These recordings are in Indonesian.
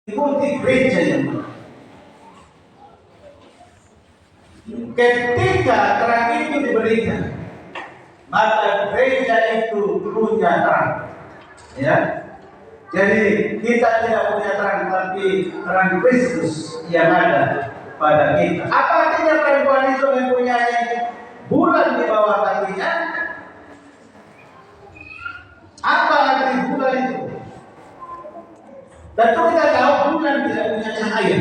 ikuti gereja yang benar. Ketika terang itu diberikan, maka gereja itu punya terang. Ya, jadi kita tidak punya terang, tapi terang Kristus yang ada pada kita. Apa artinya perempuan itu mempunyai bulan di bawah kakinya? Apa arti bulan itu? Tentu kita tahu bulan tidak punya cahaya,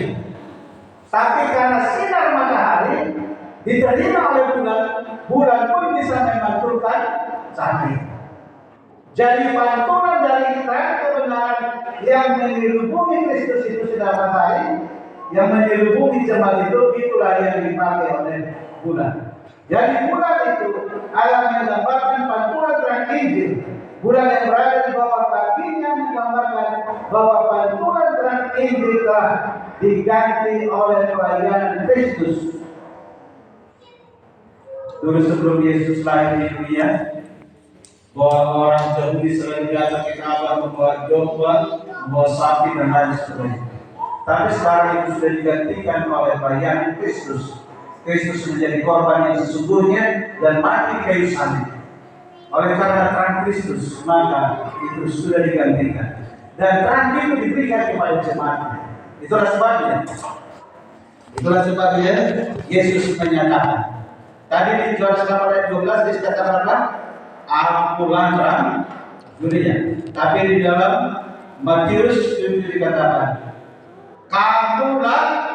tapi karena sinar matahari diterima oleh bulan, bulan pun bisa memantulkan cahaya. Jadi pantulan dari terang kebenaran yang menyelubungi Kristus itu sinar matahari, yang menyelubungi jemaat itu, itulah yang dipakai oleh bulan. Jadi bulan itu adalah menggambarkan pantulan terang Injil. Bulan yang berada di bawah kakinya menggambarkan bahwa pantulan terang Injil telah diganti oleh pelayanan Kristus. Dulu sebelum Yesus lahir di dunia, bahwa orang Yahudi selain biasa kita membawa domba, membawa sapi dan lain sebagainya. Tapi sekarang itu sudah digantikan oleh pelayanan Kristus. Kristus menjadi korban yang sesungguhnya dan mati kayu salib. Oleh karena terang Kristus, maka itu sudah digantikan. Dan terang itu diberikan kepada jemaatnya. Itulah sebabnya Yesus menyatakan. Tadi di Yohanes 8:12 dikatakan apa? Akulah terang dunia. Tapi di dalam Matius itu dikatakan, kamulah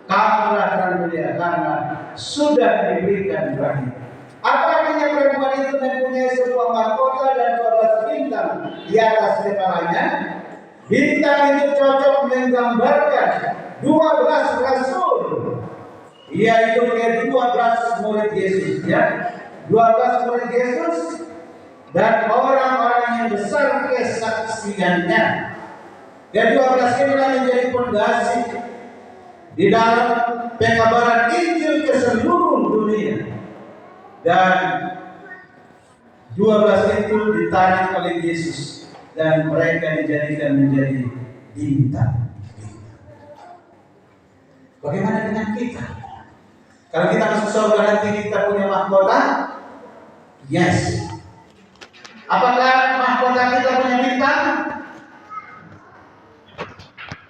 terang dunia karena sudah diberikan Ibrahim. Apa artinya perempuan itu mempunyai sebuah mahkota dan 12 bintang di atas kepalanya? Bintang itu cocok menggambarkan 12 rasul, yaitu 12 murid Yesus, ya. 12 murid Yesus dan orang-orang yang besar kesaksiannya. Ke-12 inilah menjadi fondasi di dalam pekabaran Injil ke seluruh dunia. Dan 12 itu ditarik oleh Yesus dan mereka dijadikan menjadi bintang. Bagaimana dengan kita? Kalau kita masuk surga nanti kita punya mahkota? Yes. Apakah mahkota kita punya bintang?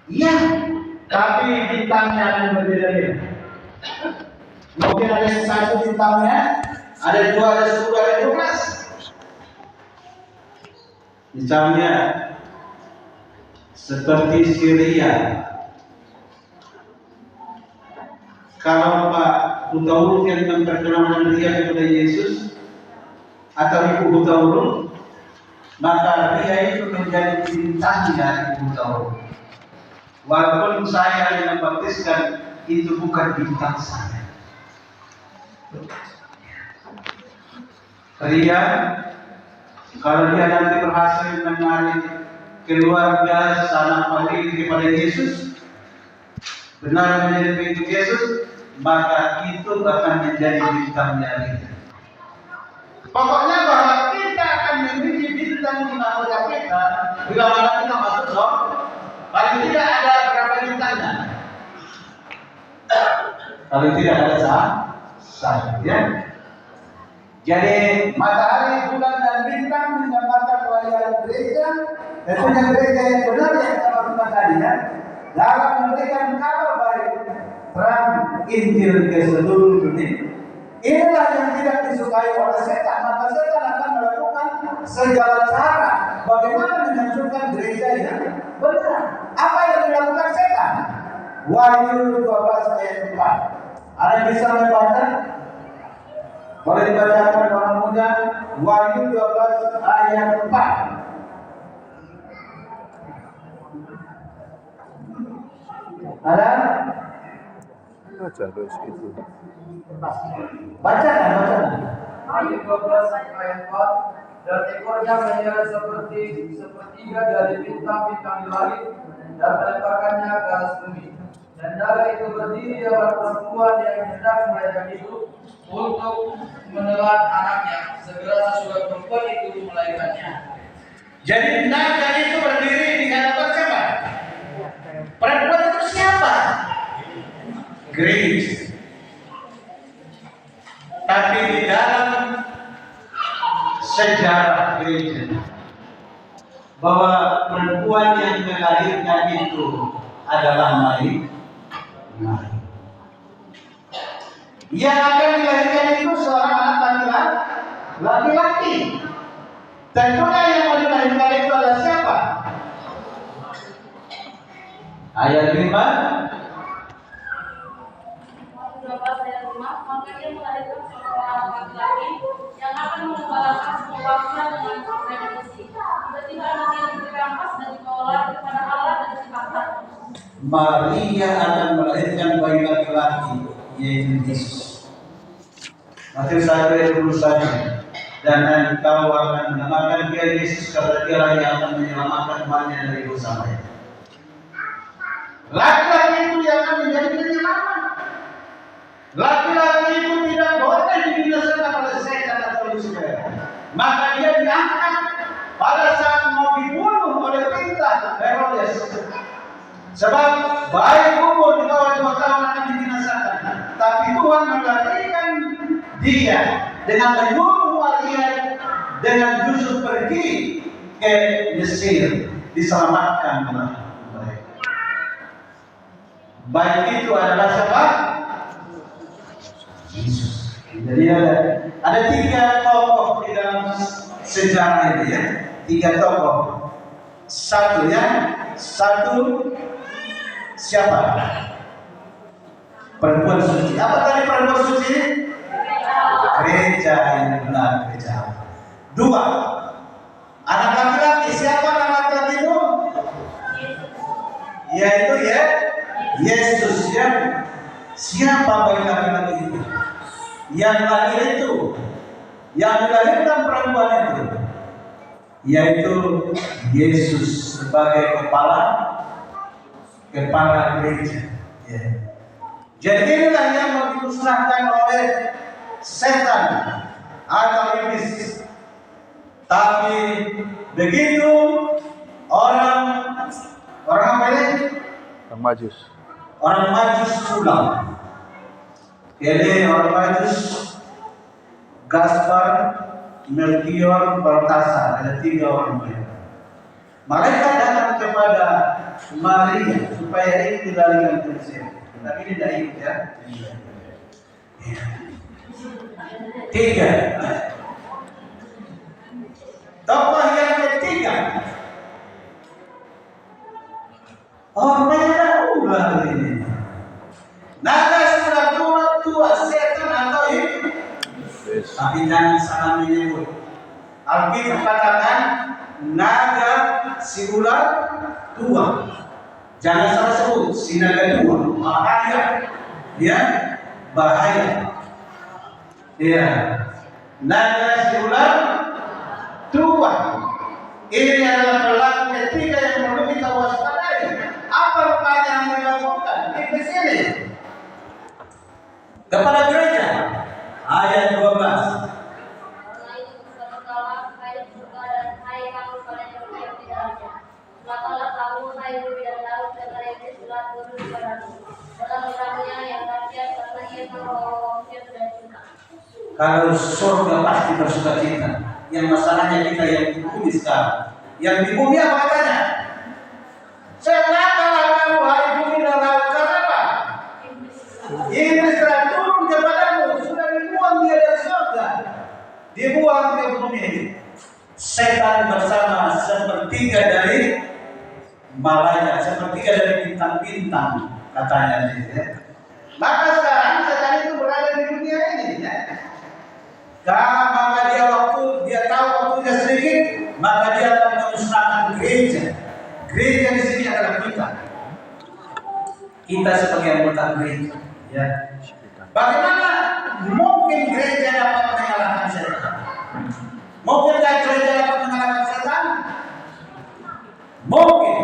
Iya. Tapi bintangnya akan berbeda-beda. Mungkin ada yang satu bintangnya, ada 2, ada 10, ada 12. Misalnya seperti Syria. Kalau Pak Hutauruk yang memperkenalkan dia kepada Yesus atau Ibu Hutauruk, maka dia itu menjadi bintangnya Ibu Hutauruk. Walaupun saya yang membaptiskan, itu bukan bintang saya. Ria, kalau dia nanti berhasil menarik keluarga sanak famili kepada Yesus, benar menjadi pengikut Yesus, maka itu akan menjadi bintangnya Ria. Pokoknya bahwa kita akan memiliki bintang di mahkota kita bila mana kita masuk surga. Paling tidak ada berapa bintangnya? Kalau tidak ada satu, ya. Jadi matahari, bulan dan bintang menggambarkan pelayanan gereja. Tentunya gereja yang benar yang kita maksudkan tadi, ya, dalam memberikan kabar baik terang Injil ke seluruh dunia. Inilah yang tidak disukai oleh setan. Maka setan akan melakukan segala cara bagaimana menghancurkan gereja yang benar. Apa yang dilakukan setan? Wahyu 12 ayat 4. Ada yang bisa membaca? Boleh dibacakan orang muda. Wahyu 12 ayat 4. Ada? Baca terus itu. Bacakan. Wahyu 12 ayat 4. Dan ekornya menyala seperti sepertiga dari bintang-bintang di langit dan melemparkannya ke atas bumi. Dan naga itu berdiri di hadapan perempuan yang hendak melahirkan itu untuk menelan anaknya. Segera sesudah perempuan itu melahirkannya. Jadi naga itu berdiri di hadapan siapa? gereja. Tapi di dalam sejarah gereja, bahwa perempuan yang melahirkan itu adalah Maria. Yang akan dilahirkan itu seorang anak laki-laki. Tentunya yang mau dilahirkan itu adalah siapa? Ayat 5. Maka dia melahirkan seorang laki-laki yang akan mengembalakan semua bangsa dengan permainan besi. Tiba-tiba anak yang dirampas dan dibawa kepada Allah dan dipaksa. Maria akan melahirkan bayi laki-laki, yaitu Yesus. Matius 1:21. Dan engkau akan menamakan dia Yesus, karena dialah yang akan menyelamatkan umatnya dari dosa mereka. Laki-laki itu yang akan menjadi penyelamat. Laki-laki itu tidak boleh dibinasakan oleh setan atau Lucifer. Maka dia diangkat pada saat mau dibunuh oleh perintah Herodes. Sebab bayi umur di bawah 2 tahun akan dibinasakan. Tapi Tuhan melarikan dia dengan menyuruh Maria dengan justru pergi ke Mesir, diselamatkan mereka. Baik itu adalah siapa? Yesus. Jadi ada 3 tokoh di dalam sejarah ini ya. 3 tokoh. Satu siapa? Perempuan suci. Apa tadi perempuan suci? Gereja yang benar, gereja. 2, anak laki-laki. Siapa anak laki-laki itu? Yaitu Yesus ya. Siapa bayi laki-laki itu? Yang lahir itu, yang dilahirkan perempuan itu, yaitu Yesus sebagai kepala gereja. Ya. Jadi inilah yang mau dimusnahkan oleh setan atau iblis. Tapi begitu orang apa ini? Orang Majus pulang. Jadi orang Majus, Gaspar, Melkior, Baltasar, ada 3 orang mereka. Mereka datang kepada Maria supaya ini dilarikan ke Mesir. Tapi ini tidak ikut ya. 3. Tokoh yang ketiga, mereka ular ini. Naga sudah tua, setan atau iblis. Tapi jangan salah menyebut. Alkitab katakan naga si ular tua. Jangan salah sebut si naga tua. Bahaya. Ya, bahaya. Ya, naga si ular tua. Ini adalah pelaku ketiga yang perlu kita waspadai. Apa rupanya yang dilakukan di sini kepada gereja? Ayat 12. Kalau surga pasti bersuka cita. Yang masalahnya kita yang di bumi sekarang. Yang di bumi apa katanya? Celakalah kamu hai bumi dan laut. Kenapa? Iblis telah turun kepadamu. Sudah dibuang dia dari surga, dibuang ke bumi. Setan bersama sepertiga dari malaikat, sepertiga dari bintang-bintang katanya ya. Maka sekarang setan itu berada di dunia ini ya. Maka dia tahu waktunya sedikit, maka dia akan memusnahkan gereja. Gereja di sini adalah kita. Kita sebagai anggota gereja. Ya. Bagaimana mungkin gereja dapat mengalahkan setan? Mungkinkah gereja dapat mengalahkan setan? Mungkin.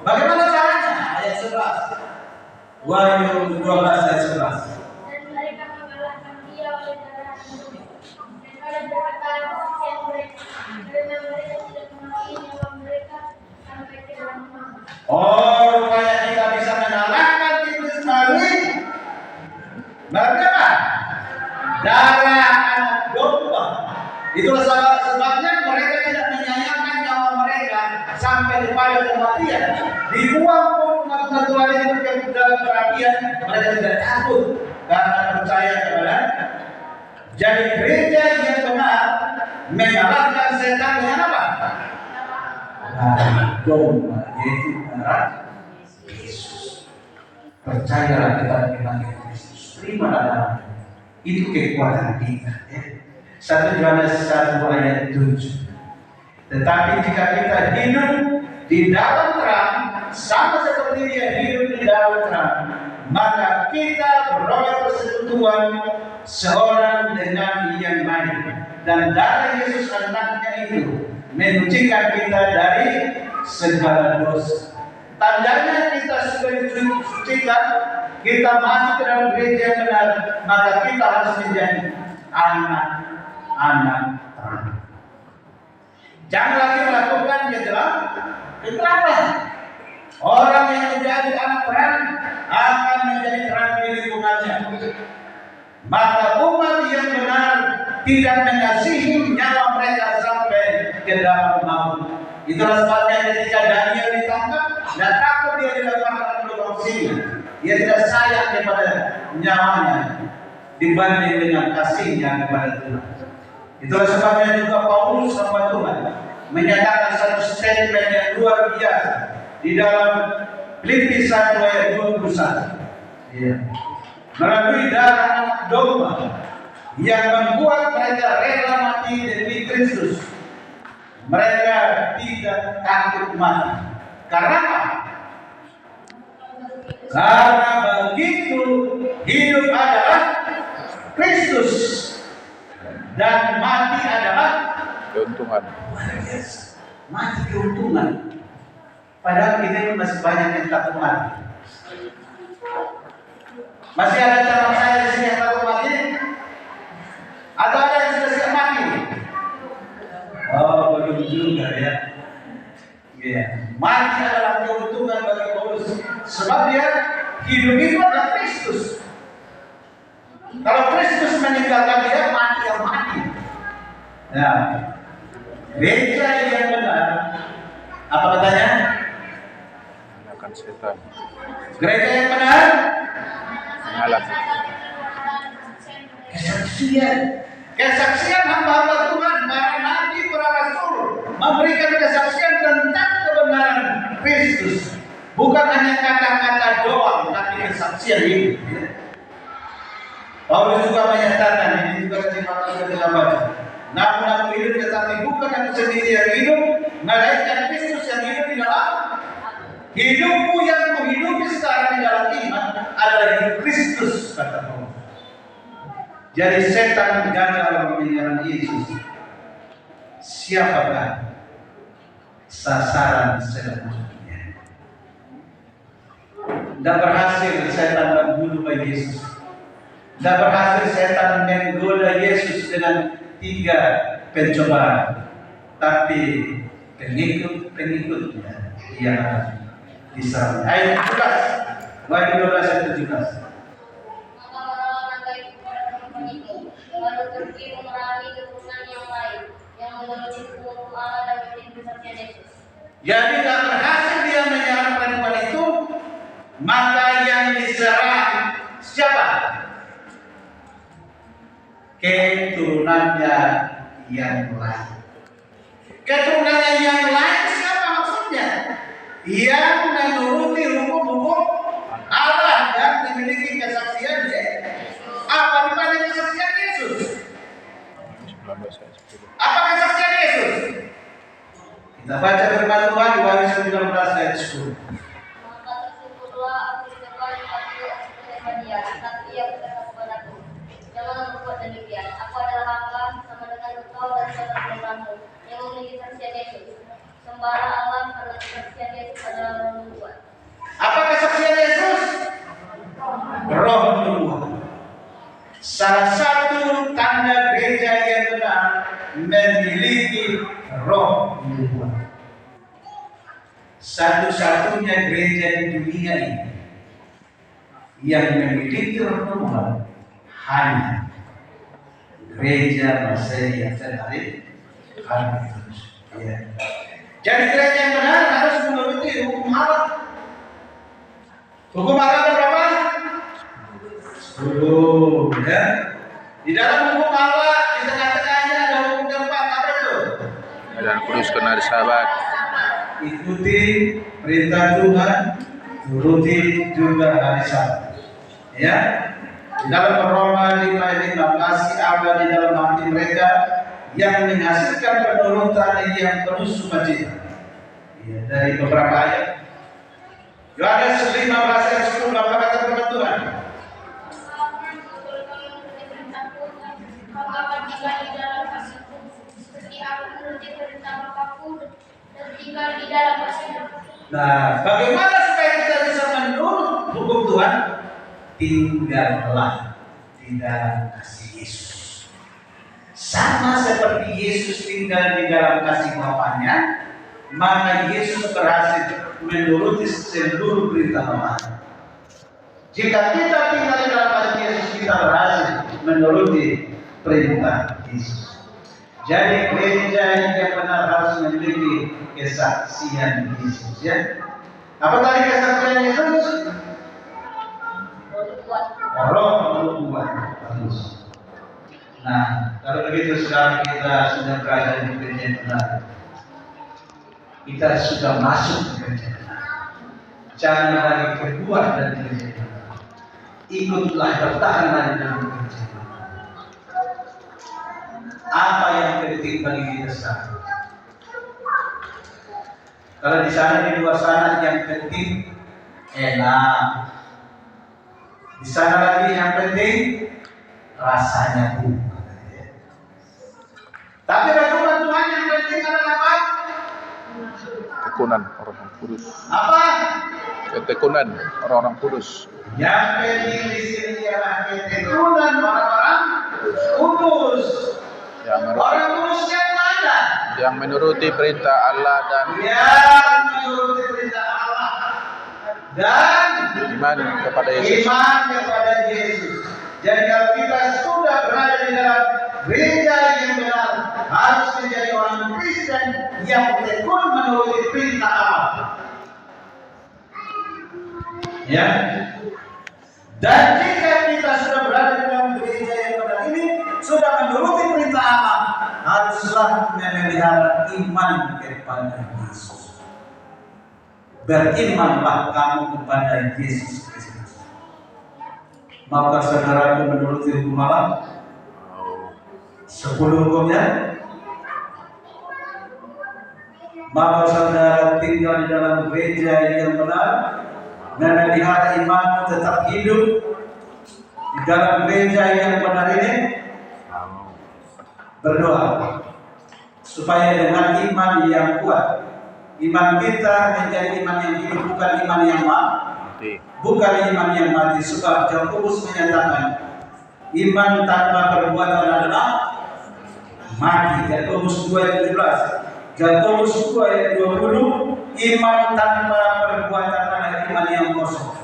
Bagaimana caranya? Ayat 11. Wahyu 12 ayat 11. Dan mereka mengalahkan dia oleh darah hidup dan oleh berkata kesaksian mereka. Karena mereka tidak mengasihi nyawa mereka sampai ke dalam maut. Rupanya kita bisa mengalahkan iblis melalui Dibuang pun umat-umat Tuhan itu ke dalam perapian, mereka tidak takut karena percaya kepada. Jadi gereja yang benar mengalahkan setan dengan apa? Dogma, yaitu darah Yesus. Percayalah kepada Evangel Kristus, terimalah darah. Itu kekuatan kita. 1 Yohanes 1 ayat 7. Tetapi jika kita hidup di dalam terang, sama seperti dia hidup di dalam terang, maka kita beroleh persekutuan seorang dengan yang lain, dan darah Yesus anaknya itu menyucikan kita dari segala dosa. Tandanya kita sudah disucikan, kita masuk ke dalam gereja yang benar, maka kita harus menjadi anak-anak terang. Jangan lagi melakukan kegelapan. Orang yang menjadi anak terang akan menjadi terang di lingkungannya. Maka umat yang benar tidak mengasihi nyawa mereka sampai ke dalam maut. Itulah sebabnya ketika Daniel ditangkap, dan takut dia dilemparkan ke lubang singa. Dia tidak sayang kepada nyawanya dibanding dengan kasihnya kepada Tuhan. Itulah sebabnya juga Paulus hamba Tuhan menyatakan satu statement yang luar biasa di dalam Filipi 1 ayat 21. Ya. Melalui darah anak domba yang membuat mereka rela mati demi Kristus, mereka tidak takut mati. Karena apa? Karena begitu hidup adalah Kristus dan mati adalah keuntungan. Mati keuntungan. Padahal kita ini masih banyak yang takut mati. Masih ada teman saya di sini yang takut mati? Atau ada yang sudah siap mati? Oh, belum juga ya. Ya. Mati adalah keuntungan bagi Paulus, sebab dia hidup itu adalah Kristus. Kalau Kristus meninggalkan dia, mati yang mati. Ya. Gereja yang benar, apa katanya? Mengalahkan setan. Gereja yang benar, Mengalahkan. kesaksian hamba-hamba Tuhan, para nabi, para rasul memberikan kesaksian tentang kebenaran Kristus, bukan hanya kata-kata doang, tapi kesaksian hidup. Paulus juga menyatakan, ini juga kita baca. Namun aku hidup, tetapi bukan aku sendiri yang hidup, melainkan Kristus yang hidup di dalam hidupku. Yang kuhidupi sekarang di dalam iman adalah hidup Kristus, kata Paulus. Jadi setan gagal menyerang Yesus. Siapakah sasaran selanjutnya? Tidak berhasil setan membunuh Yesus. Tidak berhasil setan menggoda Yesus dengan 3 pencobaan. Tapi pengikut-pengikutnya yang akan diserang. Ayat 17. Wahyu 12 ayat 17. Maka orang-orang baik kepada teman itu, lalu pergi memerangi keturunan yang lain, yang menurut hukum Allah dan menjadi kesaksian Yesus. Jadi tak berhasil dia menyerang perempuan itu, maka yang diserang siapa? Keturunannya yang lain. Keturunannya yang lain siapa maksudnya? Yang menuruti hukum-hukum Allah dan memiliki kesaksian apa rupanya kesaksian Yesus? 19 ayat 10. Apa kesaksian Yesus? Kita baca firman Tuhan di Wahyu 19 ayat 10. Maka tersebutlah aku di depan aku kepada dia, tapi ia berkata kepadaku, janganlah berbuat demikian. Aku adalah hamba sama dengan engkau dan saudara-saudaramu yang memiliki kesaksian Yesus. Sembahlah Allah karena kesaksian Yesus adalah roh nubuat. Apa kesaksian Yesus? Roh nubuat. Salah satu tanda gereja yang benar memiliki roh nubuat. Satu-satunya gereja di dunia ini yang memiliki roh nubuat hanya gereja Masehi yang tertarik hari itu. Ya. Jadi gereja yang benar harus menuruti hukum Allah. Hukum Allah ada berapa? 10, ya. Di dalam hukum Allah di tengah-tengahnya ada hukum keempat, apa itu? Dan kudus kena sahabat. Ikuti perintah Tuhan, turuti juga hari Sabat. Ya. Di dalam Roma 5 ayat 5, kasih Allah di dalam hati mereka yang menghasilkan penurutan yang penuh sukacita. Ya, dari beberapa ayat. Yohanes 15 ayat 10, apa kata firman Tuhan? Nah, bagaimana supaya kita bisa menurut hukum Tuhan? Tinggallah di dalam kasih Yesus. Sama seperti Yesus tinggal di dalam kasih Bapaknya, maka Yesus berhasil menuruti seluruh perintah Bapaknya. Jika kita tinggal di dalam kasih Yesus, kita berhasil menuruti perintah Yesus. Jadi gereja yang benar harus memiliki kesaksian Yesus. Ya. Apa tadi kesaksian Yesus? Roh nubuat. Bagus. Nah, kalau begitu sekarang kita sudah berada di gereja yang benar. Kita sudah masuk ke gereja yang benar. Jangan lagi keluar dari gereja yang benar. Ikutlah, bertahanlah di dalam gereja yang benar. Apa yang penting bagi kita sekarang? Kalau di sana di luar sana yang penting enak. Di sana lagi yang penting rasanya pun. Tapi bagaimana Tuhan yang penting adalah apa? Tekunan orang kudus. Apa? Ketekunan orang-orang kudus. Yang penting di sini ialah ketekunan orang-orang kudus. Orang kudus yang mana? Yang menuruti perintah Allah dan Yang menuruti perintah Allah dan iman kepada Yesus. Iman kepada Yesus. Jadi kalau kita sudah berada di dalam gereja yang benar, harus menjadi orang Kristen yang tekun menuruti perintah Allah. Ya. Dan jika kita sudah berada di dalam gereja yang benar ini, sudah menuruti perintah Allah, haruslah memelihara iman kepada Yesus. Berimanlah kamu kepada Yesus Kristus. Maukah saudaraku menuruti hukum Allah? 10 hukumnya. Maka saudara tinggal di dalam gereja yang benar, memelihara imanmu tetap hidup di dalam gereja yang benar ini. Berdoa supaya dengan iman yang kuat, iman kita menjadi iman yang hidup, bukan iman yang mati. Bukan iman yang mati. Sebab Yakobus menyatakan iman tanpa perbuatan adalah mati. Yakobus 2:17. Yakobus 2:20. Iman tanpa perbuatan adalah iman yang kosong.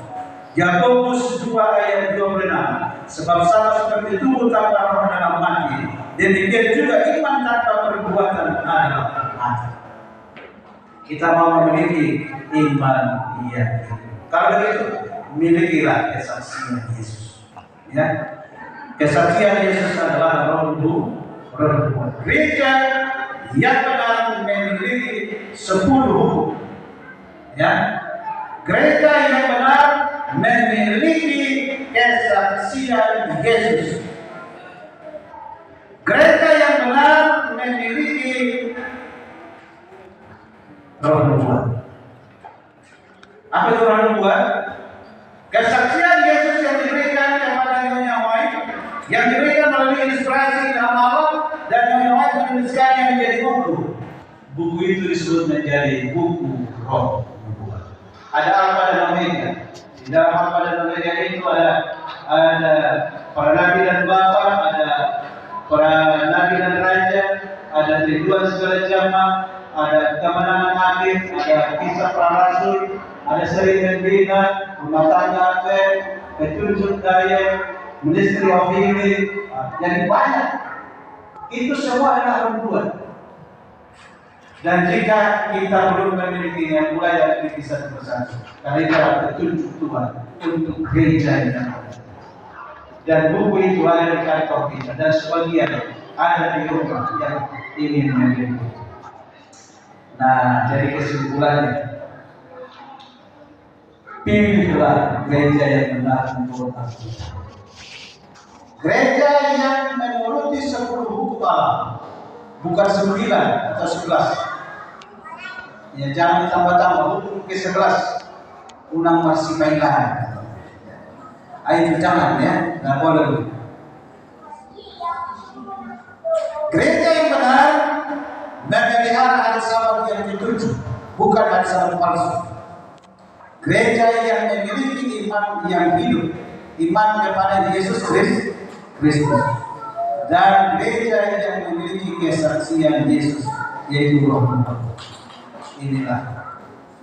Yakobus 2:26. Sebab sama seperti tubuh tanpa roh adalah mati, demikian juga iman tanpa perbuatan adalah mati. Kita mau memiliki iman yang hidup. Kalau begitu, milikilah kesaksian Yesus. Ya, kesaksian Yesus adalah roh nubuat. Gereja yang benar memiliki 10 hukum. Ya, gereja yang benar memiliki kesaksian Yesus. Gereja yang benar memiliki roh nubuat. Apa itu roh nubuat? Kesaksian Yesus yang diberikan kepada Nyonya White, yang diberikan melalui inspirasi ilham Allah, dan Nyonya White menuliskannya menjadi buku. Buku itu disebut menjadi buku roh nubuat. Ada Alfa dan Omega. Di dalam Alfa dan Omega itu ada para nabi dan bapa, ada para nabi dan raja, ada ribuan segala jamaah, ada kemenangan akhir, ada kisah para rasul, ada seri membina, rumah tangga Advent, petunjuk daya, ministry of healing, jadi banyak. Itu semua adalah nubuat. Dan jika kita belum memilikinya, mulai dari satu persatu. Karena itu adalah petunjuk Tuhan untuk gereja yang ada. Dan buku itu ada di kantor kita, dan sebagian ada di rumah yang ingin memiliki. Nah, jadi kesimpulannya, pilihlah gereja yang benar menurut Alkitab. Gereja yang menuruti 10 hukum Allah, bukan 9 atau 11. Ya, jangan ditambah-tambah hukum ke-11. Unang masih baiklah. Ayo jangan ya, nggak boleh. Gereja yang benar memelihara hari Sabat yang dituju, bukan hari Sabat palsu. Gereja yang memiliki iman yang hidup, iman kepada Yesus Kristus, dan gereja yang memiliki kesaksian Yesus, yaitu Roh Allah. Inilah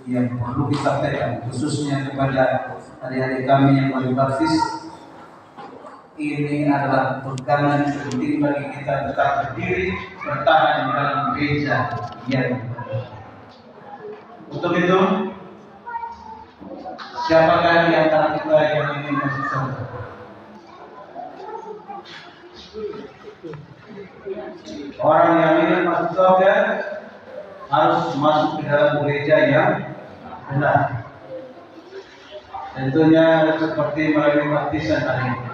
yang perlu kita sampaikan, khususnya kepada adik-adik kami yang baru baptis. Ini adalah pegangan penting bagi kita tetap berdiri bertahan dalam gereja yang benar. Untuk itu, siapakah di antara kita yang ingin masuk surga? Orang yang ingin masuk surga harus masuk ke dalam gereja yang benar. Tentunya seperti melalui baptisan hari ini.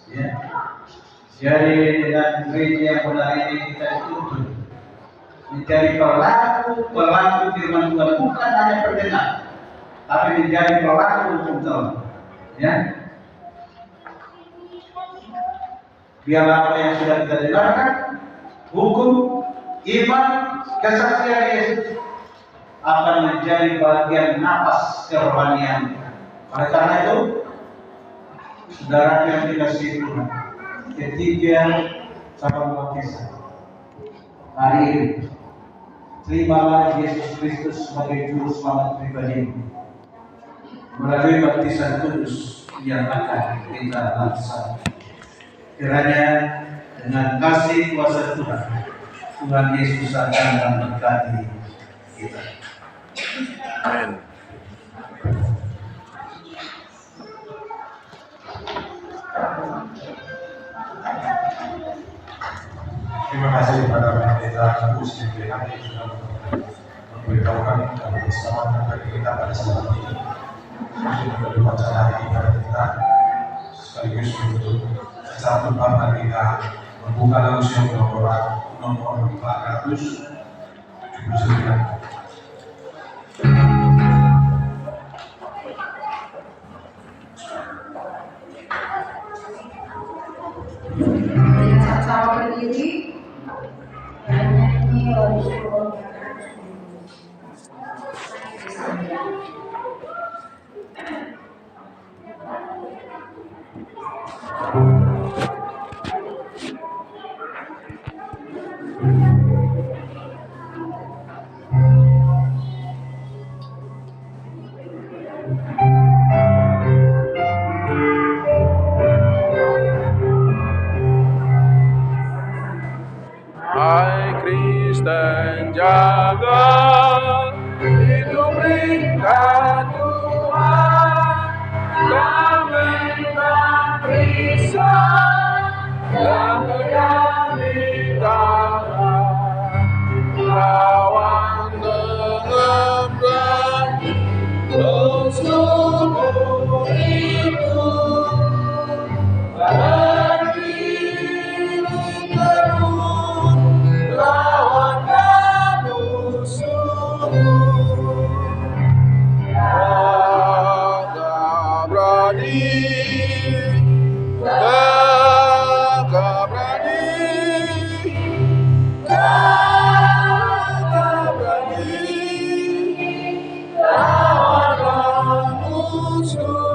Ya. Jadi dengan gereja yang benar ini kita dituntut menjadi pelaku firman Tuhan, bukan hanya pendengar, tapi menjadi pelaku hukum Tuhan. Ya. Biarlah apa yang sudah kita dengarkan, hukum, iman, kesaksian Yesus akan menjadi bagian napas kerohanian. Oleh karena itu, saudara yang dikasihi Tuhan, ketiga cabang baptisan hari ini, terimalah Yesus Kristus sebagai juru selamat pribadi melalui baptisan kudus yang akan kita laksanakan. Kiranya dengan kasih kuasa Tuhan, Tuhan Yesus akan memberkati kita. Amin. Terima kasih kepada pendeta Agus yang sudah memberitahukan dan bersama bagi kita pada saat ini untuk berwacana hari ibadah kita, sekaligus untuk satu bapak kita membuka langsung nomor 479. Sama berdiri dan nyanyi lagu syukur. Hai Kristen jaga hidup ringkat Tuhan, kami tak risau dan berani tangan lawan dengan berani bersungguh itu. Semua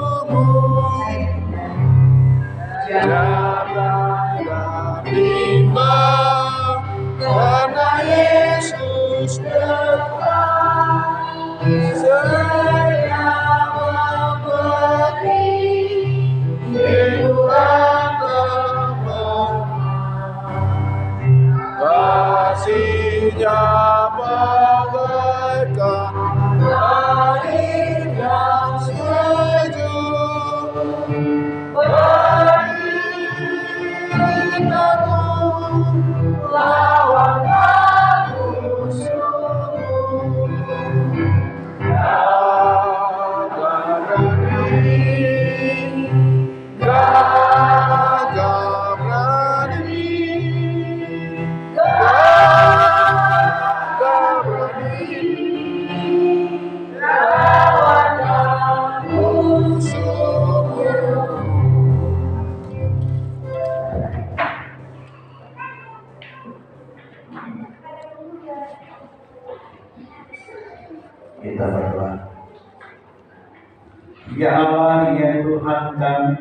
Ya Allah, ya Tuhan kami,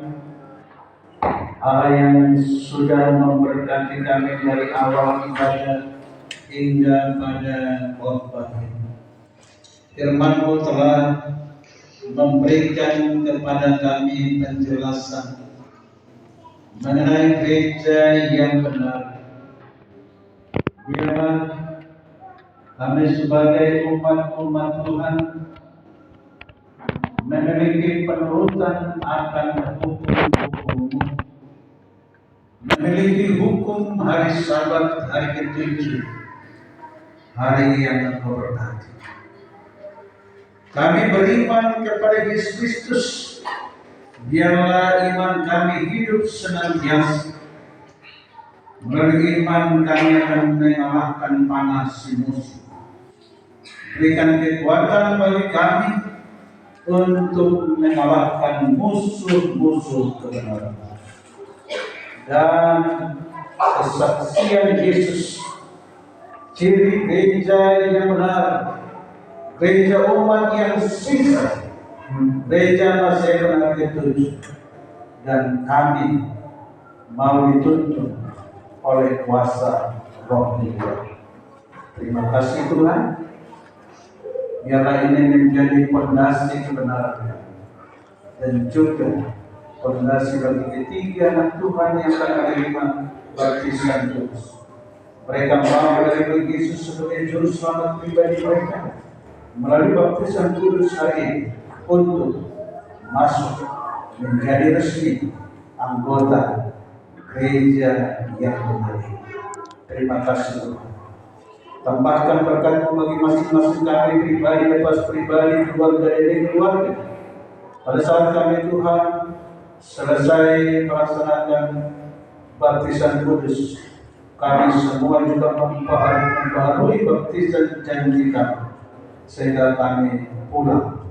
Allah yang sudah memberkati kami dari awal ibadah hingga pada khotbah ini. Firman-Mu telah memberikan kepada kami penjelasan mengenai gereja yang benar. Biarlah kami sebagai umat-umat Tuhan memiliki penurutan akan hukum-hukum-Mu, memiliki hukum hari Sabat, hari ke-7, hari yang Engkau berkati. Kami beriman kepada Yesus Kristus. Biarlah iman kami hidup senantiasa. Melalui iman kami akan mengalahkan panas si musuh. Berikan kekuatan bagi kami untuk mengalahkan musuh-musuh kebenaran. Dan kesaksian Yesus, ciri gereja yang benar, gereja umat yang sisa, gereja masih benar ke-7, dan kami mau dituntun oleh kuasa Roh Tuhan. Terima kasih Tuhan. Biarlah ini menjadi fondasi kebenaran dan juga fondasi bagi ketiga anak Tuhan yang akan menerima baptisan kudus. Mereka mau menerima Yesus sebagai juru selamat pribadi mereka melalui baptisan kudus hari ini untuk masuk menjadi resmi anggota gereja yang benar. Terima kasih Tuhan. Tambahkan berkat-Mu bagi masing-masing kami pribadi lepas pribadi, keluarga demi keluarga. Pada saat kami Tuhan selesai melaksanakan baptisan kudus, kami semua juga membaharui baptisan janji kami, sehingga kami pulang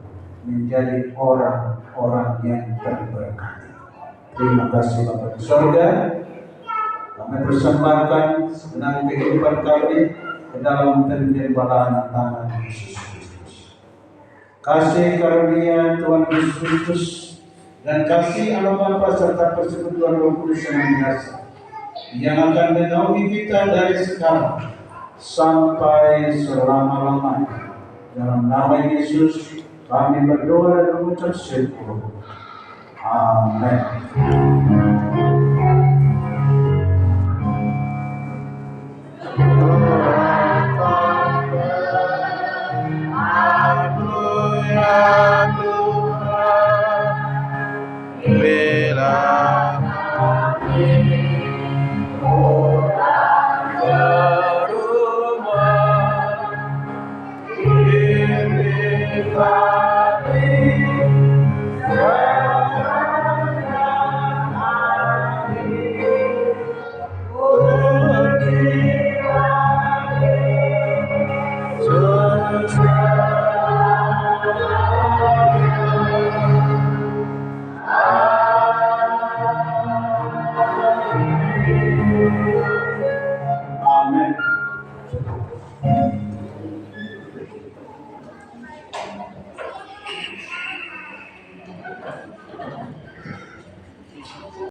menjadi orang-orang yang terberkati. Terima kasih Bapa di surga. Kami persembahkan segenap kehidupan kami ke dalam penjembalaan tangan Yesus Kristus. Kasih karunia Tuhan Yesus Kristus dan kasih Allah Bapa serta persekutuan Roh Kudus senantiasa yang akan menaungi kita dari sekarang sampai selama-lamanya. Dalam nama Yesus kami berdoa dan mengucap syukur. Amin. Just